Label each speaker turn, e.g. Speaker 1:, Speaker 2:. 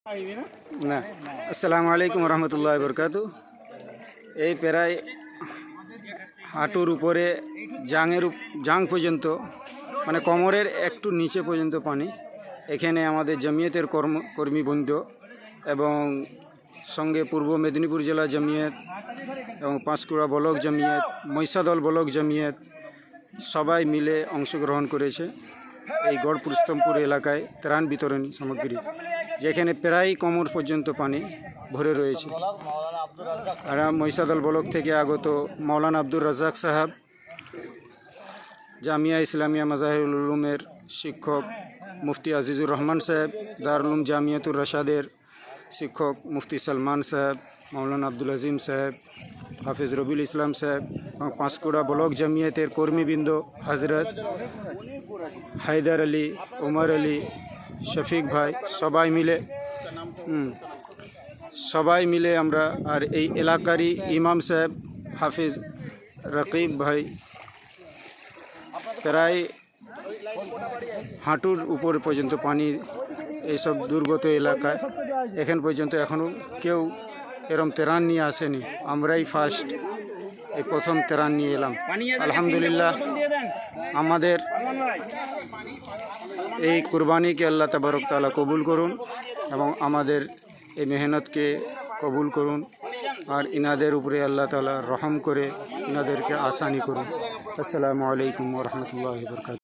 Speaker 1: না। আসসালামু আলাইকুম রহমতুল্লাহ বরকাতু। এই প্রায় হাঁটুর উপরে জাং পর্যন্ত, মানে কোমরের একটু নিচে পর্যন্ত পানি। এখানে আমাদের জমিয়তের কর্মীবৃন্দ এবং সঙ্গে পূর্ব মেদিনীপুর জেলা জমিয়ত এবং পাঁশকুড়া ব্লক জমিয়ত, মহিষাদল ব্লক জমিয়ত সবাই মিলে অংশগ্রহণ করেছে এই গড়পুর স্তম্পুর এলাকায় ত্রাণ বিতরণী সামগ্রী, যেখানে প্রায় কোমর পর্যন্ত পানি ভরে রয়েছে। আর মহিষাদল ব্লক থেকে আগত মৌলানা আব্দুর রাজ্জাক সাহেব, জামিয়া ইসলামিয়া মাজাহিরুল উলুমের শিক্ষক মুফতি আজিজুর রহমান সাহেব, দারুল উলুম জামিয়াতুর রশাদের শিক্ষক মুফতি সলমান সাহেব, মৌলানা আব্দুল আজিম সাহেব, হাফিজ রবিউল ইসলাম সাহেব এবং পাঁশকুড়া ব্লক জামিয়াতের কর্মীবৃন্দ হজরত হায়দার আলী, ওমর আলী, শফিক ভাই সবাই মিলে আমরা, আর এই এলাকারই ইমাম সাহেব হাফিজ রকিব ভাই, প্রায় হাঁটুর উপর পর্যন্ত পানি এইসব দুর্গত এলাকায়। এখন পর্যন্ত এখনও কেউ এরম ত্রাণ নিয়ে আসেনি, আমরাই ফার্স্ট, এই প্রথম ত্রাণ নিয়ে এলাম। আলহামদুলিল্লাহ, আমাদের এই কুরবানিকে আল্লাহ তাবারক তাআলা কবুল করুন এবং আমাদের এই মেহনতকে কবুল করুন, আর ইনাদের উপরে আল্লাহ তাআলা রহম করে ইনাদেরকে আসানি করুন। আসসালামু আলাইকুম ওয়া রাহমাতুল্লাহি ওয়া বারাকাতুহু।